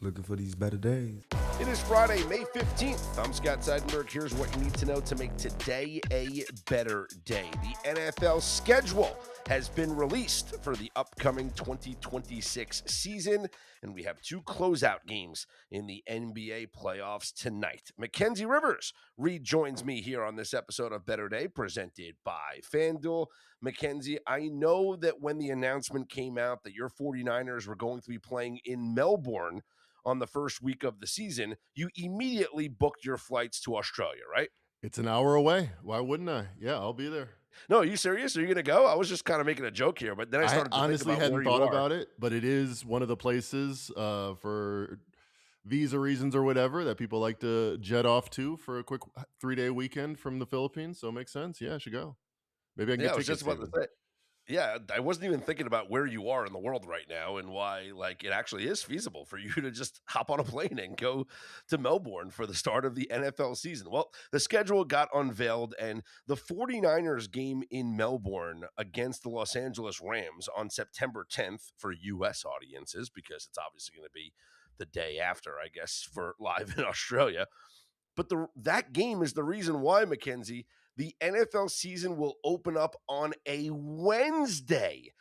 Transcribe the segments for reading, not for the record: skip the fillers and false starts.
Looking for these better days. It is Friday, May 15th. I'm Scott Seidenberg. Here's what you need to know to make today a better day. The NFL schedule has been released for the upcoming 2026 season, and we have two closeout games in the NBA playoffs tonight. Mackenzie Rivers rejoins me here on this episode of Better Day, presented by FanDuel. Mackenzie, I know that when the announcement came out that your 49ers were going to be playing in Melbourne on the first week of the season, you immediately booked your flights to Australia, right? It's an hour away. Why wouldn't I? Yeah, I'll be there. No, are you serious? Are you going to go? I was just kind of making a joke here, but then I I started to think honestly about where hadn't you thought are. about it, but it is one of the places for visa reasons or whatever that people like to jet off to for a quick 3-day weekend from the Philippines. So it makes sense. Yeah, I should go. Maybe I can Yeah, get I was just tickets about to even. say. Yeah, I wasn't even thinking about where you are in the world right now and why like it actually is feasible for you to just hop on a plane and go to Melbourne for the start of the NFL season. Well, the schedule got unveiled and the 49ers game in Melbourne against the Los Angeles Rams on September 10th for US audiences, because it's obviously going to be the day after, I guess, for live in Australia. But that game is the reason why, Mackenzie, the NFL season will open up on a Wednesday,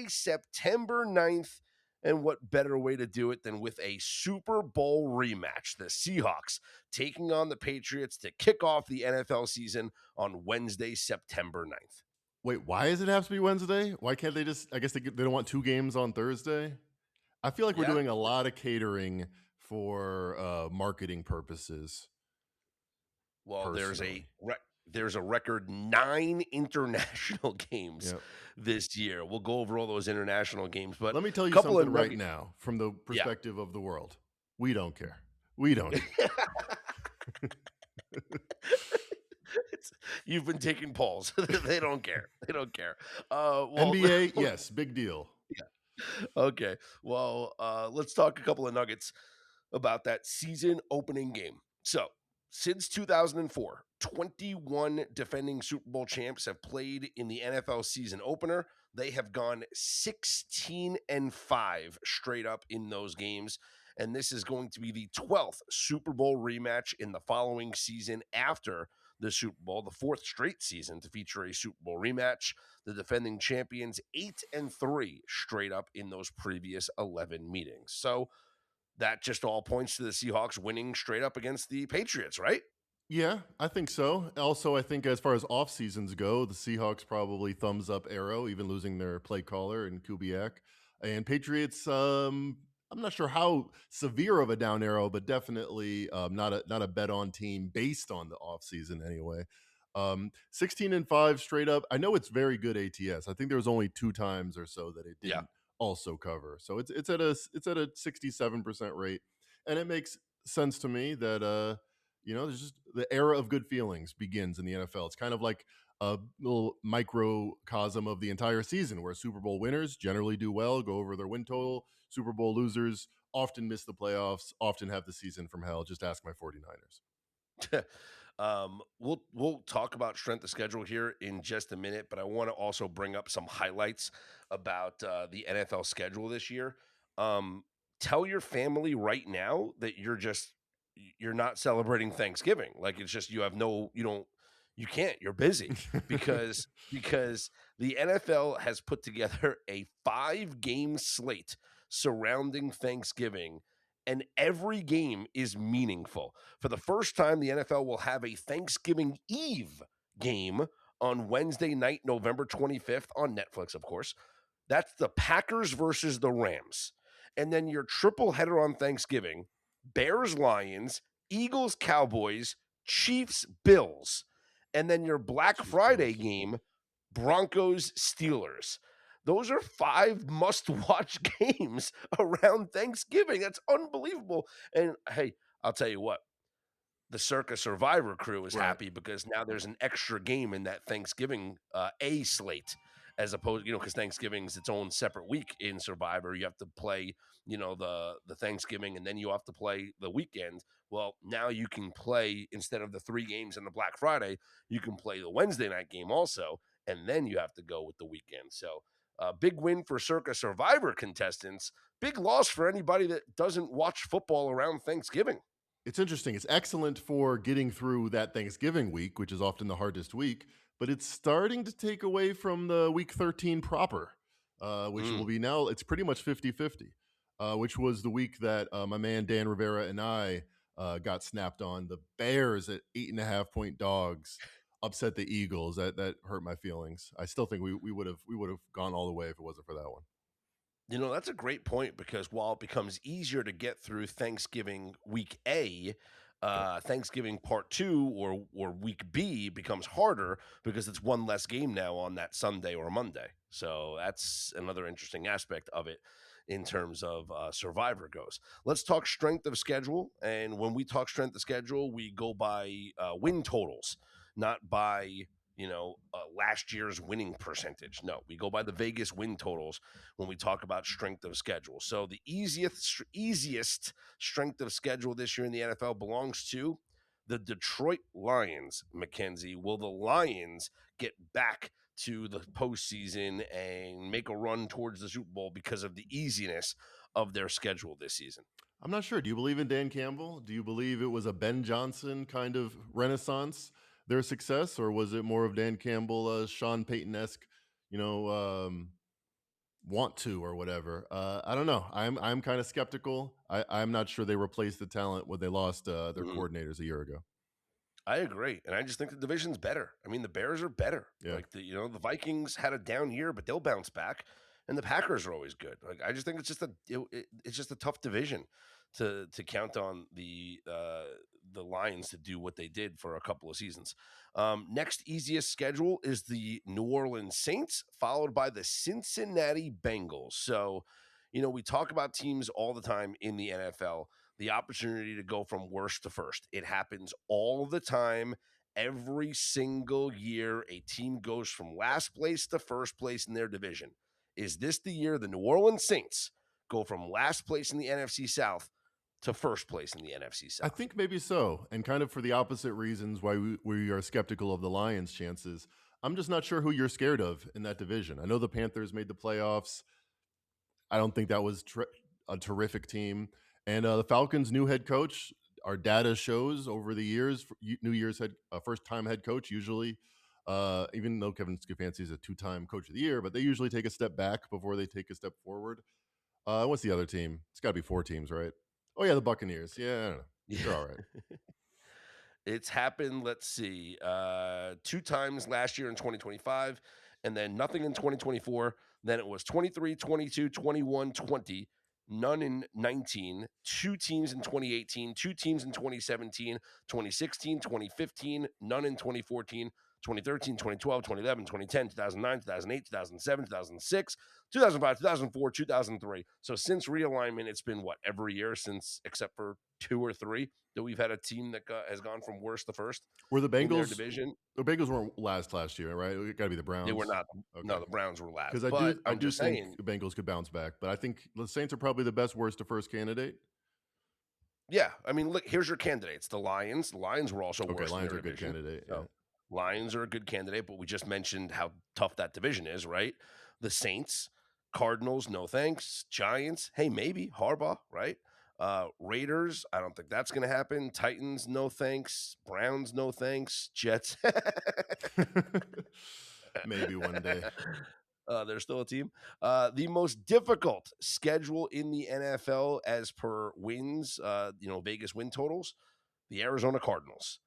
September 9th. And what better way to do it than with a Super Bowl rematch? The Seahawks taking on the Patriots to kick off the NFL season on Wednesday, September 9th. Wait, why does it have to be Wednesday? Why can't they just, I guess they don't want two games on Thursday? I feel like we're Yeah. doing a lot of catering for marketing purposes. Well, Personally. there's a record 9 international games Yep. this year. We'll go over all those international games, but Let me tell a you couple of something right nugget. now from the Yeah. perspective of the world. We don't care. We don't care. You've been taking polls. They don't care. They don't care. Well, NBA, yes, big deal. okay. Well, let's talk a couple of nuggets about that season opening game. So, since 2004, 21 defending Super Bowl champs have played in the NFL season opener. They have gone 16-5 straight up in those games. And this is going to be the 12th Super Bowl rematch in the following season after the Super Bowl, the fourth straight season to feature a Super Bowl rematch. The defending champions 8-3 straight up in those previous 11 meetings. So that just all points to the Seahawks winning straight up against the Patriots, right? Yeah, I think so. Also, I think as far as off seasons go, the Seahawks probably thumbs up arrow, even losing their play caller and Kubiak. And Patriots, I'm not sure how severe of a down arrow, but definitely not a bet on team based on the off season anyway. 16-5 straight up. I know it's very good ATS. I think there was only 2 times or so that it Yeah. didn't also cover. So it's at a 67% rate, and it makes sense to me that there's just the era of good feelings begins in the NFL. It's kind of like a little microcosm of the entire season where Super Bowl winners generally do well, go over their win total. Super Bowl losers often miss the playoffs, often have the season from hell. Just ask my 49ers. We'll talk about strength of schedule here in just a minute, but I want to also bring up some highlights about the NFL schedule this year. Tell your family right now that you're not celebrating Thanksgiving. Like it's just you can't. You're busy because the NFL has put together a 5-game slate surrounding Thanksgiving, and every game is meaningful. For the first time, the NFL will have a Thanksgiving Eve game on Wednesday night, November 25th on Netflix, of course. That's the Packers versus the Rams. And then your triple header on Thanksgiving, Bears, Lions, Eagles, Cowboys, Chiefs, Bills. And then your Black Chiefs, Friday Bills. game, Broncos, Steelers. Those are 5 must-watch games around Thanksgiving. That's unbelievable. And hey, I'll tell you what, the Circa Survivor crew is Right. happy because now there's an extra game in that Thanksgiving A slate, as opposed, because Thanksgiving is its own separate week in Survivor. You have to play, the Thanksgiving, and then you have to play the weekend. Well, now you can play, instead of the 3 games in the Black Friday, you can play the Wednesday night game also, and then you have to go with the weekend. So Big win for Circa Survivor contestants. Big loss for anybody that doesn't watch football around Thanksgiving. It's interesting. It's excellent for getting through that Thanksgiving week, which is often the hardest week, but it's starting to take away from the week 13 proper, which will Mm. be now, it's pretty much 50-50, which was the week that my man Dan Rivera and I got snapped on. The Bears at 8.5 point dogs upset the Eagles. That hurt my feelings. I still think we would have gone all the way if it wasn't for that one. That's a great point because while it becomes easier to get through Thanksgiving week A, Yep. Thanksgiving part two or week B becomes harder because it's one less game now on that Sunday or Monday. So that's another interesting aspect of it in terms of Survivor goes. Let's talk strength of schedule. And when we talk strength of schedule, we go by win totals, not by last year's winning percentage. No, we go by the Vegas win totals when we talk about strength of schedule. So the easiest strength of schedule this year in the NFL belongs to the Detroit Lions. Mackenzie, will the Lions get back to the postseason and make a run towards the Super Bowl because of the easiness of their schedule this season? I'm not sure. Do you believe in Dan Campbell? Do you believe it was a Ben Johnson kind of renaissance, their success, or was it more of Dan Campbell, Sean Payton-esque, you know, want to or whatever? I don't know. I'm kind of skeptical. I'm not sure they replaced the talent when they lost their Mhm. coordinators a year ago. I agree, and I just think the division's better. I mean, the Bears are better. Yeah. Like the Vikings had a down year, but they'll bounce back, and the Packers are always good. Like I just think it's just a tough division to count on the Lions to do what they did for a couple of seasons. Next easiest schedule is the New Orleans Saints, followed by the Cincinnati Bengals. So, we talk about teams all the time in the NFL, the opportunity to go from worst to first. It happens all the time. Every single year, a team goes from last place to first place in their division. Is this the year the New Orleans Saints go from last place in the NFC South to first place in the NFC I South? think maybe so, and kind of for the opposite reasons why we are skeptical of the Lions' chances. I'm just not sure who you're scared of in that division. I know the Panthers made the playoffs. I don't think that was a terrific team. And the Falcons' new head coach, our data shows over the years, New Year's first-time head coach usually, even though Kevin Stefanski is a two-time coach of the year, but they usually take a step back before they take a step forward. What's the other team? It's got to be four teams, right? Oh yeah, the Buccaneers. Yeah, I don't know. They're all right. It's happened, let's see, two times last year in 2025, and then nothing in 2024. Then it was 23, 22, 21, 20, none in 19, two teams in 2018, two teams in 2017, 2016, 2015, none in 2014, 2013, 2012, 2011, 2010, 2009, 2008, 2007, 2006, 2005, 2004, 2003. So since realignment, it's been what, every year since, except for two or three, that we've had a team that has gone from worst to first Were the in their Bengals? division. The Bengals weren't last year, right? It got to be the They were Browns. not. Okay, No, the Browns were because last. I do But I I'm do just think saying, the Bengals could bounce back, but I think the Saints are probably the best worst to first candidate. yeah. I mean, look, here's your candidates. The Lions. The Lions were also Okay, worst in Lions their are a good division. candidate. Yeah. So Lions are a good candidate, but we just mentioned how tough that division is, right? The Saints, Cardinals, no thanks. Giants, hey, maybe. Harbaugh, right? Raiders, I don't think that's going to happen. Titans, no thanks. Browns, no thanks. Jets. Maybe one day. They're still a team. The most difficult schedule in the NFL as per wins, Vegas win totals, the Arizona Cardinals,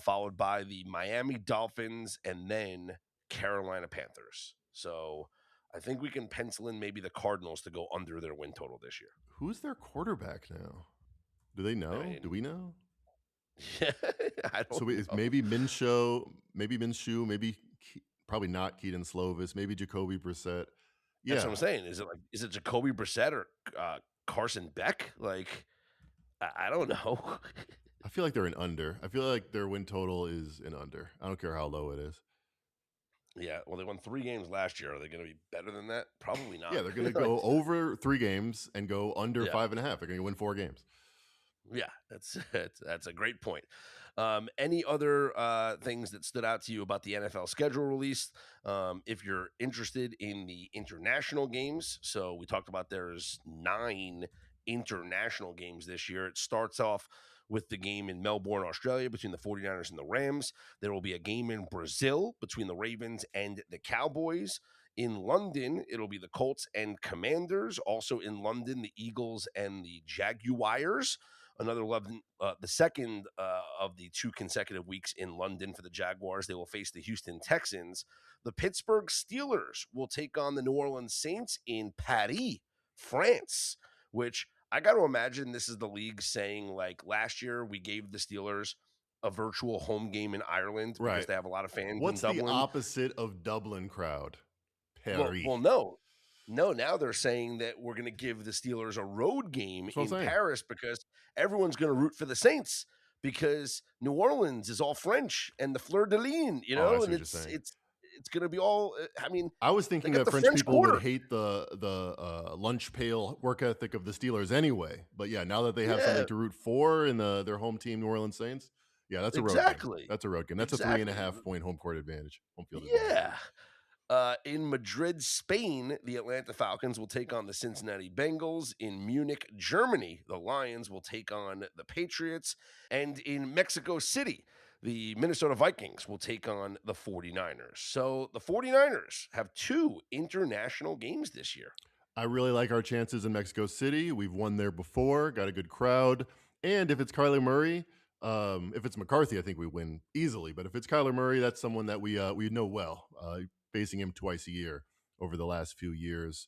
followed by the Miami Dolphins, and then Carolina Panthers. So I think we can pencil in maybe the Cardinals to go under their win total this year. Who's their quarterback now? Do they I know? Do mean, we know? I don't So is know. maybe Minshew, maybe probably not Keaton Slovis, maybe Jacoby Brissett. That's what Yeah, I'm saying. Is it Jacoby Brissett or Carson Beck? Like, I don't know. I feel like they're an under. I feel like their win total is an under. I don't care how low it is. Yeah, well, they won 3 games last year. Are they going to be better than that? Probably Yeah, not. they're going to Like, go over 3 games and go under yeah, 5.5. They're going to win 4 games. Yeah, that's a great point. Any other things that stood out to you about the NFL schedule release? If you're interested in the international games, so we talked about there's 9 international games this year. It starts off with the game in Melbourne, Australia, between the 49ers and the Rams. There will be a game in Brazil between the Ravens and the Cowboys. In London, it'll be the Colts and Commanders. Also in London, the Eagles and the Jaguars. Another 11, the second of the 2 consecutive weeks in London for the Jaguars. They will face the Houston Texans. The Pittsburgh Steelers will take on the New Orleans Saints in Paris, France, which I got to imagine this is the league saying, like, last year we gave the Steelers a virtual home game in Ireland because Right. they have a lot of fans in What's the Dublin. opposite of Dublin crowd? Paris. Well, no. No, now they're saying that we're gonna give the Steelers a road game That's what I'm in saying. Paris because everyone's gonna root for the Saints because New Orleans is all French and the fleur de lis, Oh, I see and what you're saying. it's gonna be all I mean, I was they thinking got that the French French people would Quarter. hate the lunch pail work ethic of the Steelers anyway. But yeah, now that they have something Yeah, to root for in their home team, New Orleans Saints, yeah, that's a road game. exactly. That's a road game. That's a three and a Exactly. half point home court advantage, home field advantage. Yeah. In Madrid, Spain, the Atlanta Falcons will take on the Cincinnati Bengals. In Munich, Germany, the Lions will take on the Patriots. And in Mexico City, the Minnesota Vikings will take on the 49ers. So the 49ers have 2 international games this year. I really like our chances in Mexico City. We've won there before, got a good crowd. And if it's Kyler Murray, if it's McCarthy, I think we win easily. But if it's Kyler Murray, that's someone that we know well, facing him twice a year over the last few years.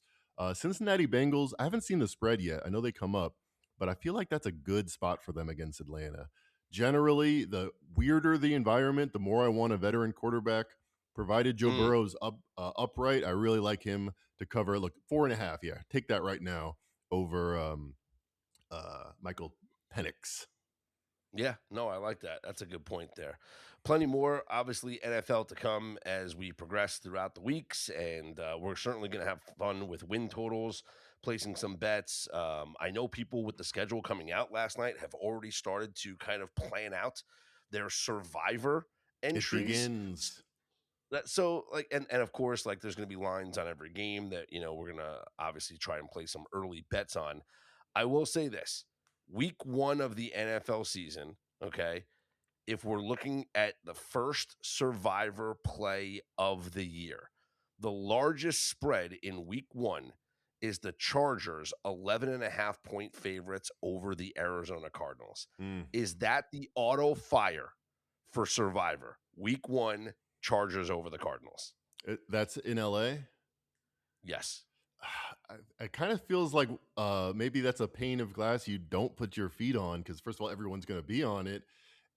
Cincinnati Bengals, I haven't seen the spread yet. I know they come up, but I feel like that's a good spot for them against Atlanta. Generally, the weirder the environment, the more I want a veteran quarterback. Provided Joe Mm, Burrow's upright, I really like him to cover. Look, 4.5. Yeah, take that right now over Michael Penix. yeah, no, I like that. That's a good point there. Plenty more, obviously, NFL to come as we progress throughout the weeks, and we're certainly going to have fun with win totals, placing some bets. I know people with the schedule coming out last night have already started to kind of plan out their survivor It entries. begins. So like and of course like there's going to be lines on every game that we're going to obviously try and play some early bets on. I will say this. Week 1 of the NFL season, okay? If we're looking at the first survivor play of the year, the largest spread in week 1 is the Chargers 11.5 point favorites over the Arizona Cardinals. Mm. Is that the auto fire for survivor? Week 1 Chargers over the Cardinals. That's in LA. Yes. It kind of feels like maybe that's a pane of glass you don't put your feet on because, first of all, everyone's going to be on it.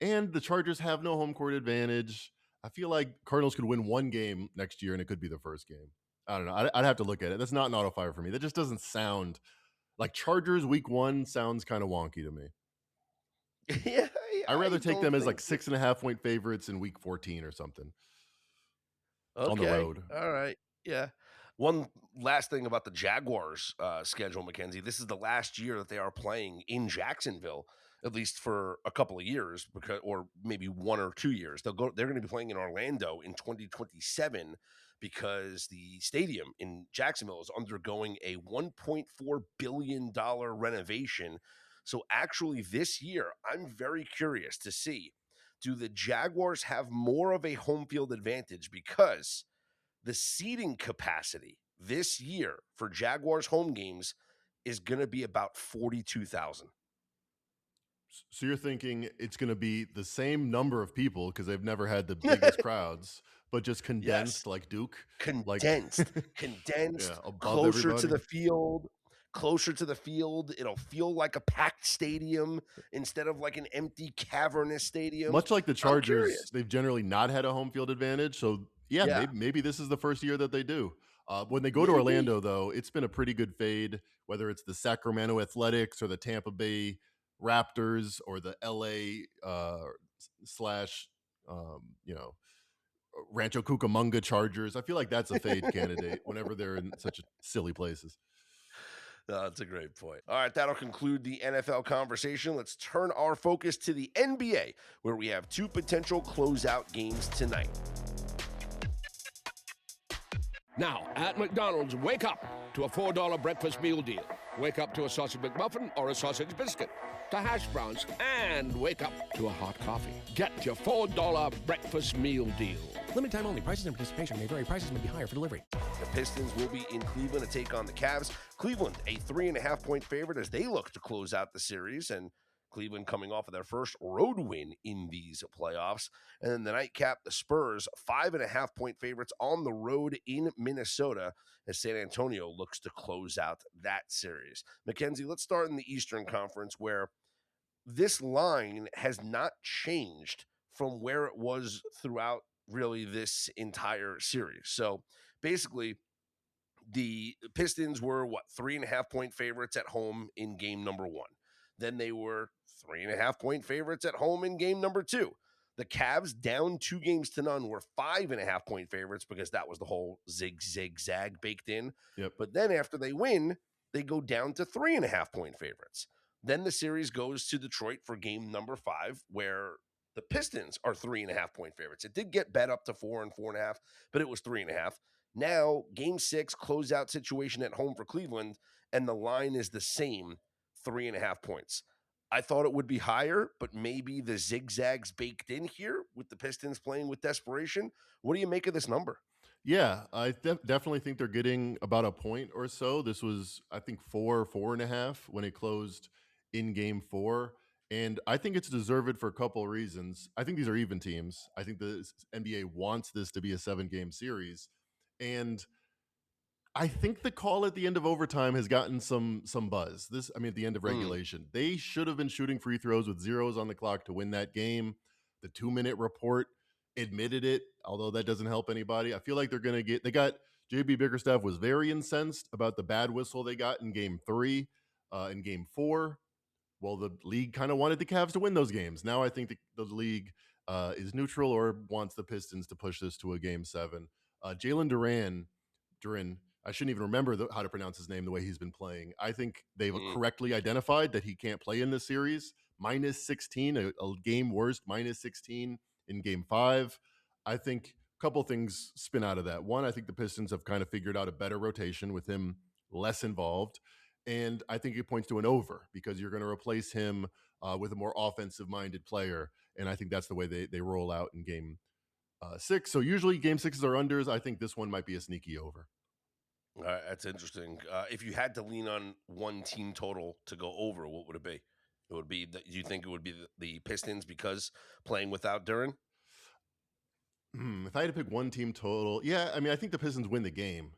And the Chargers have no home court advantage. I feel like Cardinals could win one game next year and it could be the first game. I don't know. I'd have to look at it. That's not an auto fire for me. That just doesn't sound like Chargers week 1 sounds kind of wonky to me. Yeah, I'd I rather take don't them as think like 6.5 point favorites in week 14 or something on the okay. road. All right. Yeah. One last thing about the Jaguars schedule, Mackenzie. This is the last year that they are playing in Jacksonville, at least for a couple of years, because or maybe 1 or 2 years. They're going to be playing in Orlando in 2027 because the stadium in Jacksonville is undergoing a $1.4 billion renovation. So actually, this year, I'm very curious to see, do the Jaguars have more of a home field advantage because the seating capacity this year for Jaguars home games is going to be about 42,000. So you're thinking it's going to be the same number of people because they've never had the biggest crowds, but just Yes, condensed like Duke, like condensed, yeah, condensed, above closer to everybody. the field, closer to the field. It'll feel like a packed stadium instead of like an empty cavernous stadium. Much like the I'm Chargers, curious. they've generally not had a home field advantage. So yeah, Yeah, maybe this is the first year that they do. When they go to maybe. Orlando, though, it's been a pretty good fade. Whether it's the Sacramento Athletics or the Tampa Bay Raptors or the LA slash Rancho Cucamonga Chargers, I feel like that's a fade candidate whenever they're in such silly places. No, that's a great point. All right, that'll conclude the NFL conversation. Let's turn our focus to the NBA, where we have two potential closeout games tonight. Now, at McDonald's, wake up to a $4 breakfast meal deal. Wake up to a sausage McMuffin or a sausage biscuit, to hash browns, and wake up to a hot coffee. Get your $4 breakfast meal deal. Limited time only. Prices and participation may vary. Prices may be higher for delivery. The Pistons will be in Cleveland to take on the Cavs. Cleveland, a 3.5-point favorite as they look to close out the series, and Cleveland coming off of their first road win in these playoffs. And then the nightcap, the Spurs, 5.5-point favorites on the road in Minnesota as San Antonio looks to close out that series. Mackenzie, let's start in the Eastern Conference, where this line has not changed from where it was throughout really this entire series. So basically, the Pistons were 3.5-point favorites at home in game number one. Then they were 3.5-point favorites at home in game number two. The Cavs, down 2-0 were 5.5-point favorites because that was the whole zig-zag baked in. Yep. But then after they win, they go down to 3.5-point favorites. Then the series goes to Detroit for game number 5, where the Pistons are 3.5-point favorites. It did get bet up to 4 and 4.5, but it was 3.5. Now, game 6, closeout situation at home for Cleveland, and the line is the same, 3.5 points. I thought it would be higher, but maybe the zigzags baked in here with the Pistons playing with desperation. What do you make of this number? Yeah, I definitely think they're getting about a point or so. This was, I think, 4.5 when it closed in game 4. And I think it's deserved for a couple of reasons. I think these are even teams. I think the NBA wants this to be a 7-game series. And I think the call at the end of overtime has gotten some buzz. At the end of regulation. They should have been shooting free throws with zeros on the clock to win that game. The 2-minute report admitted it, although that doesn't help anybody. I feel like they got JB Bickerstaff was very incensed about the bad whistle they got in game 3, in game 4. Well, the league kind of wanted the Cavs to win those games. Now I think the league is neutral or wants the Pistons to push this to a game 7. Jalen Duren, I shouldn't even remember how to pronounce his name the way he's been playing. I think they've correctly identified that he can't play in this series. -16, a game worst, -16 in game 5. I think a couple things spin out of that. One, I think the Pistons have kind of figured out a better rotation with him less involved. And I think it points to an over because you're going to replace him with a more offensive-minded player. And I think that's the way they roll out in game 6. So usually game 6s are unders. I think this one might be a sneaky over. That's interesting. If you had to lean on one team total to go over, what would it be? It would be. Do you think it would be the Pistons because playing without Duren? If I had to pick one team total, I think the Pistons win the game.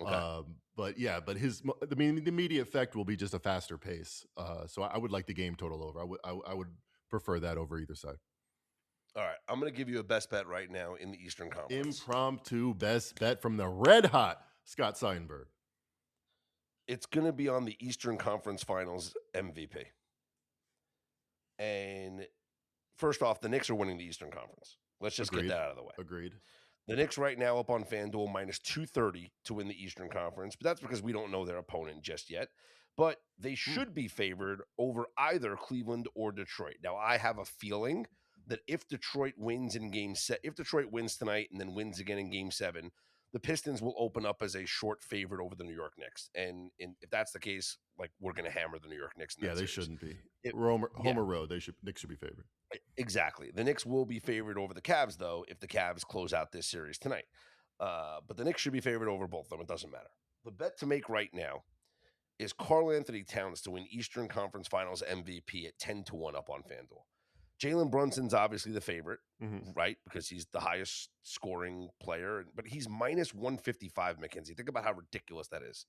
Okay. But the immediate effect will be just a faster pace. So I would like the game total over. I would prefer that over either side. All right, I'm going to give you a best bet right now in the Eastern Conference. Impromptu best bet from the red hot Scott Seidenberg. It's going to be on the Eastern Conference Finals MVP. And first off, the Knicks are winning the Eastern Conference. Let's just get that out of the way. Agreed. The Knicks right now up on FanDuel -230 to win the Eastern Conference, but that's because we don't know their opponent just yet. But they should be favored over either Cleveland or Detroit. Now, I have a feeling that if Detroit wins if Detroit wins tonight and then wins again in Game 7, the Pistons will open up as a short favorite over the New York Knicks. And if that's the case, we're going to hammer the New York Knicks. They shouldn't be. Homer Road, Knicks should be favored. Exactly. The Knicks will be favored over the Cavs, though, if the Cavs close out this series tonight. But the Knicks should be favored over both of them. It doesn't matter. The bet to make right now is Karl-Anthony Towns to win Eastern Conference Finals MVP at 10-1 up on FanDuel. Jalen Brunson's obviously the favorite, right? Because he's the highest scoring player, but he's -155, Mackenzie. Think about how ridiculous that is.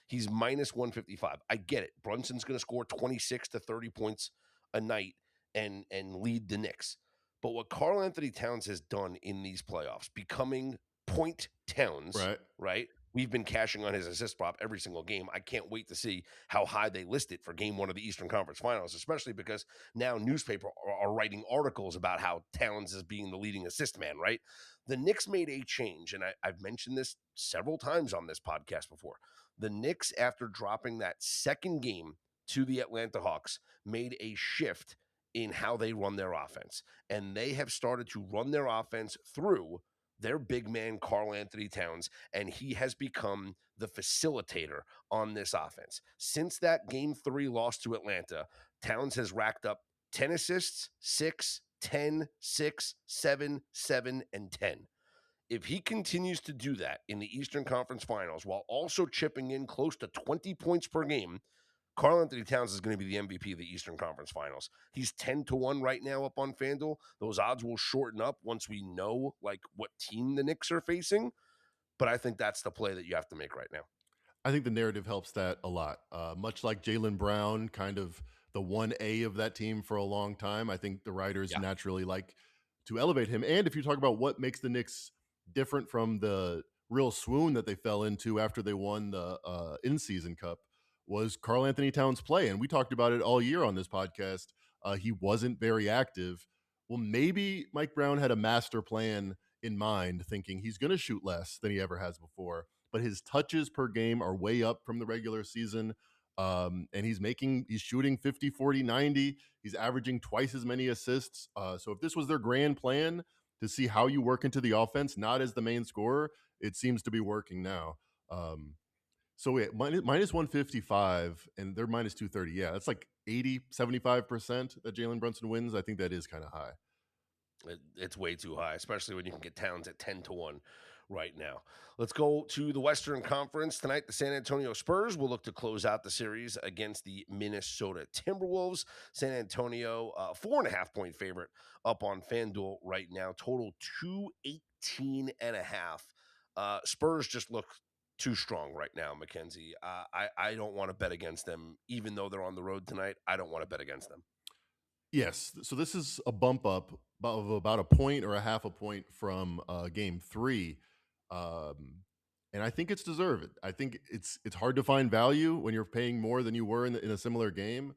He's -155. I get it. Brunson's going to score 26 to 30 points a night and lead the Knicks. But what Karl-Anthony Towns has done in these playoffs, becoming Point Towns, right? We've been cashing on his assist prop every single game. I can't wait to see how high they list it for game 1 of the Eastern Conference Finals, especially because now newspapers are writing articles about how Towns is being the leading assist man, right? The Knicks made a change, and I've mentioned this several times on this podcast before. The Knicks, after dropping that second game to the Atlanta Hawks, made a shift in how they run their offense. And they have started to run their offense through their big man, Karl Anthony Towns, and he has become the facilitator on this offense. Since that game 3 loss to Atlanta, Towns has racked up 10 assists, 6, 10, 6, 7, 7, and 10. If he continues to do that in the Eastern Conference Finals while also chipping in close to 20 points per game, Karl Anthony Towns is going to be the MVP of the Eastern Conference Finals. He's 10-1 right now up on FanDuel. Those odds will shorten up once we know like what team the Knicks are facing. But I think that's the play that you have to make right now. I think the narrative helps that a lot. Much like Jaylen Brown, kind of the 1A of that team for a long time. I think the writers naturally like to elevate him. And if you talk about what makes the Knicks different from the real swoon that they fell into after they won the in-season cup, was Karl Anthony Towns' play. And we talked about it all year on this podcast. He wasn't very active. Well, maybe Mike Brown had a master plan in mind, thinking he's going to shoot less than he ever has before. But his touches per game are way up from the regular season. And he's shooting 50, 40, 90. He's averaging twice as many assists. So if this was their grand plan to see how you work into the offense, not as the main scorer, it seems to be working now. So yeah, minus 155 and they're minus 230. Yeah, that's like 75% that Jalen Brunson wins. I think that is kind of high. It's way too high, especially when you can get Towns at 10-1 right now. Let's go to the Western Conference. Tonight, the San Antonio Spurs will look to close out the series against the Minnesota Timberwolves. San Antonio, 4.5-point favorite up on FanDuel right now. Total 218.5. Spurs just look too strong right now, Mackenzie. I don't want to bet against them, even though they're on the road tonight. I don't want to bet against them. Yes. So this is a bump up of about a point or a half a point from game 3. And I think it's deserved. I think it's hard to find value when you're paying more than you were in a similar game.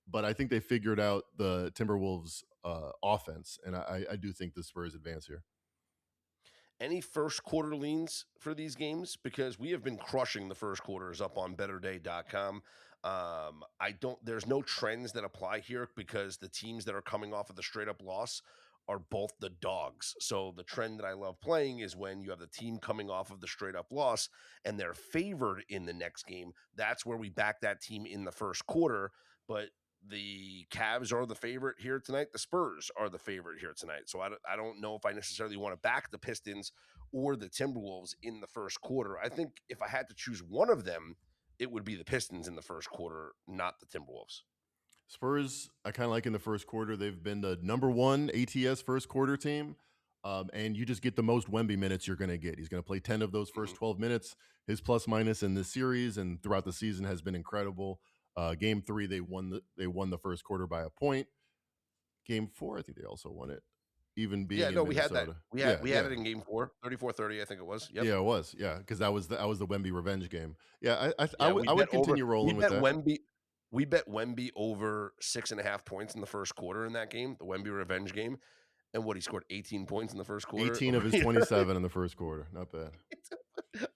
But I think they figured out the Timberwolves offense. And I do think the Spurs advance here. Any first quarter leans for these games? Because we have been crushing the first quarters up on betterday.com. There's no trends that apply here because the teams that are coming off of the straight up loss are both the dogs. So the trend that I love playing is when you have the team coming off of the straight up loss and they're favored in the next game. That's where we back that team in the first quarter. But the Cavs are the favorite here tonight. The Spurs are the favorite here tonight. So I don't know if I necessarily want to back the Pistons or the Timberwolves in the first quarter. I think if I had to choose one of them, it would be the Pistons in the first quarter, not the Timberwolves. Spurs, I kind of like in the first quarter. They've been the number 1 ATS first quarter team. And you just get the most Wemby minutes you're going to get. He's going to play 10 of those first 12 minutes. His plus minus in this series and throughout the season has been incredible. Game 3, they won the first quarter by a point. Game 4, I think they also won it. Even being in we Minnesota. had that. We had it in game 4, 34-30, I think it was. Yep. Yeah, it was. Yeah, because that was the Wemby revenge game. Yeah, I would continue rolling with that. We bet Wemby over 6.5 points in the first quarter in that game, the Wemby revenge game. And he scored 18 points in the first quarter. 18 of his 27 in the first quarter. Not bad.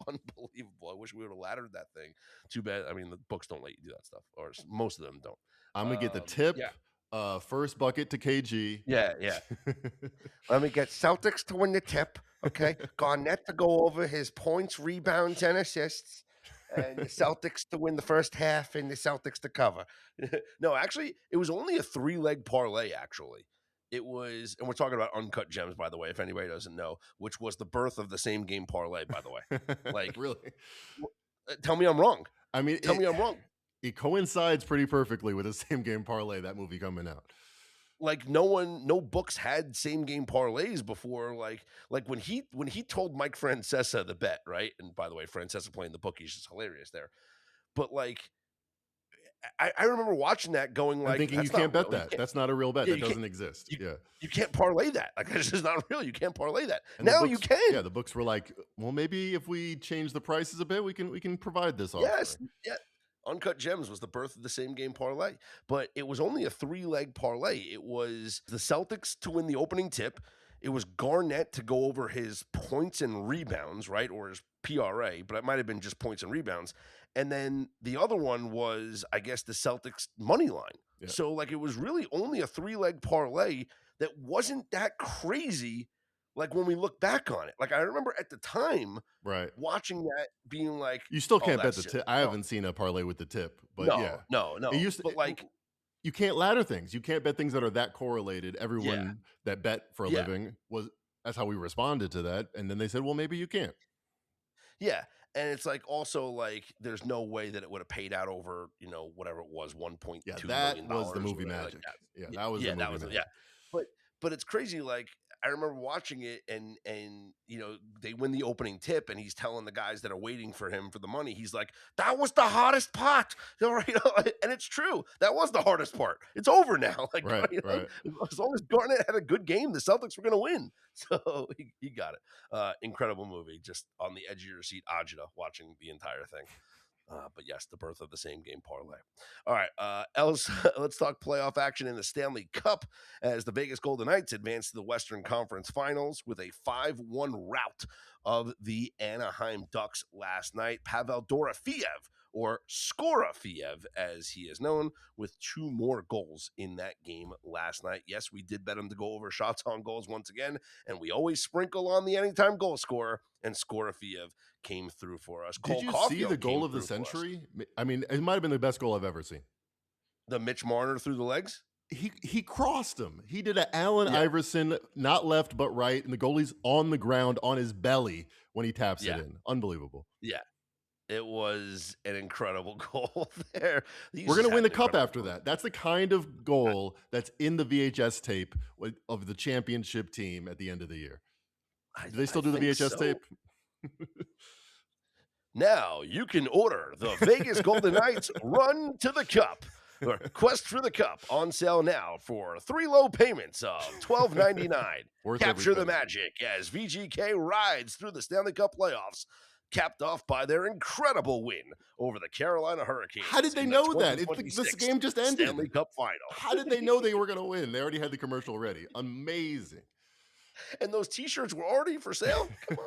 Unbelievable. I wish we would have laddered that thing. Too bad. I mean, the books don't let you do that stuff, or most of them don't. I'm going to get the tip. Yeah. First bucket to KG. Yeah. Let me get Celtics to win the tip. Okay. Garnett to go over his points, rebounds, and assists. And the Celtics to win the first half and the Celtics to cover. No, actually, it was only a 3-leg parlay, actually. It was, and we're talking about Uncut Gems, by the way, if anybody doesn't know, which was the birth of the same game parlay, by the way. Like, really? Tell me I'm wrong. I mean, tell me I'm wrong. It coincides pretty perfectly with the same game parlay, that movie coming out. Like no books had same game parlays before. Like when he told Mike Francesa the bet, right? And by the way, Francesa playing the bookies is hilarious there. But like, I remember watching that going like, thinking you can't bet that. That's not a real bet. That doesn't exist. You can't parlay that. Like, that's just not real. You can't parlay that. And now you can. Yeah, the books were like, well, maybe if we change the prices a bit, we can provide this offering. Yes. Yeah. Uncut Gems was the birth of the same game parlay, but it was only a 3-leg parlay. It was the Celtics to win the opening tip. It was Garnett to go over his points and rebounds, right? Or his PRA, but it might have been just points and rebounds. And then the other one was, I guess, the Celtics money line. Yeah. So like it was really only a 3-leg parlay that wasn't that crazy. Like when we look back on it, like I remember at the time Right. watching that being like, You still oh, can't bet that's the silly. tip. I haven't seen a parlay with the tip, but No, yeah. no. It used to, But like, you can't ladder things. You can't bet things that are that correlated. Everyone that bet for a Yeah. living that's how we responded to that. And then they said, well, maybe you can't. yeah. And it's like also like there's no way that it would have paid out over, you know, whatever it was, $1.2 Yeah, million. that was the or movie whatever magic. like that. Yeah, that was the movie magic. Yeah. But it's crazy. Like I remember watching it and you know, they win the opening tip and he's telling the guys that are waiting for him for the money. He's like, that was the hardest part. You know, and it's true. That was the hardest part. It's over now. Like, Right, you know, right. as long as Garnett had a good game, the Celtics were going to win. So he got it. Incredible movie. Just on the edge of your seat, agita, watching the entire thing. But yes, the birth of the same game parlay. All right, let's talk playoff action in the Stanley Cup as the Vegas Golden Knights advance to the Western Conference Finals with a 5-1 rout of the Anaheim Ducks last night. Pavel Dorofeev, or Skorofeev, as he is known, with 2 more goals in that game last night. Yes, we did bet him to go over shots on goals once again, and we always sprinkle on the anytime goal scorer, and Skorofeev came through for us. Did you see the goal of the century? I mean, it might have been the best goal I've ever seen. The Mitch Marner through the legs? He crossed him. He did an Allen Iverson, not left but right, and the goalie's on the ground on his belly when he taps it in. Unbelievable. Yeah. It was an incredible goal there. We're going to win the cup after that. That's the kind of goal that's in the VHS tape of the championship team at the end of the year. Do they still do the VHS tape? Now you can order the Vegas Golden Knights Run to the Cup or Quest for the Cup on sale now for 3 low payments of $12.99. Capture the magic as VGK rides through the Stanley Cup playoffs, capped off by their incredible win over the Carolina Hurricanes. How did they know that? This game just ended. Stanley Cup final. How did they know they were going to win? They already had the commercial ready. Amazing. And those T-shirts were already for sale? Come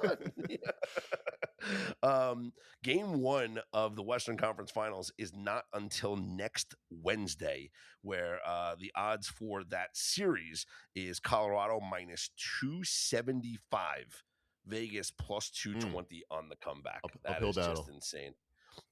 on. Game 1 of the Western Conference Finals is not until next Wednesday, where the odds for that series is Colorado minus 275, Vegas plus 220 on the comeback. That is just insane.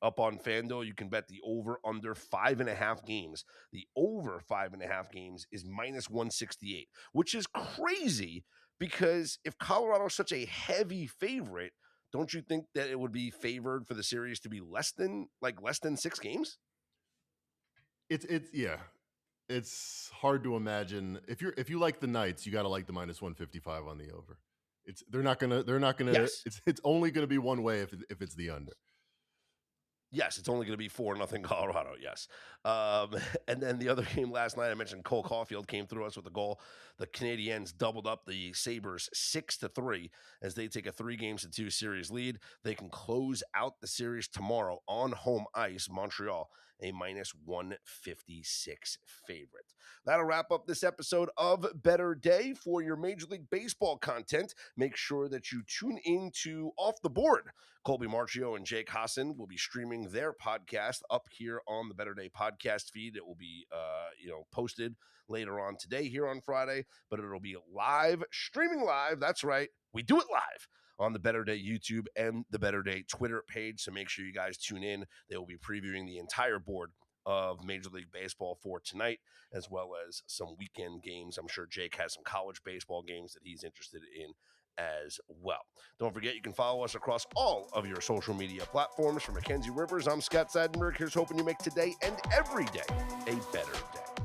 Up on FanDuel, you can bet the over under 5.5 games. The over 5.5 games is minus 168, which is crazy because if Colorado is such a heavy favorite, don't you think that it would be favored for the series to be less than 6 games? It's hard to imagine. If you like the Knights, you got to like the minus 155 on the over. They're not gonna. Yes. It's only gonna be one way if it's the under. Yes, it's only going to be 4-0 Colorado, yes. And then the other game last night, I mentioned Cole Caulfield came through us with a goal. The Canadiens doubled up the Sabres 6-3 as they take a 3-2 series lead. They can close out the series tomorrow on home ice, Montreal, a minus 156 favorite. That'll wrap up this episode of Better Day. For your Major League Baseball content, make sure that you tune in to Off the Board. Colby Marchio and Jake Hassan will be streaming their podcast up here on the Better Day podcast feed. It will be posted later on today here on Friday, but it'll be live, streaming live. That's right. We do it live on the Better Day YouTube and the Better Day Twitter page. So make sure you guys tune in. They will be previewing the entire board of Major League Baseball for tonight, as well as some weekend games. I'm sure Jake has some college baseball games that he's interested in as well. Don't forget, you can follow us across all of your social media platforms. For Mackenzie Rivers, I'm Scott Seidenberg. Here's hoping you make today and every day a better day.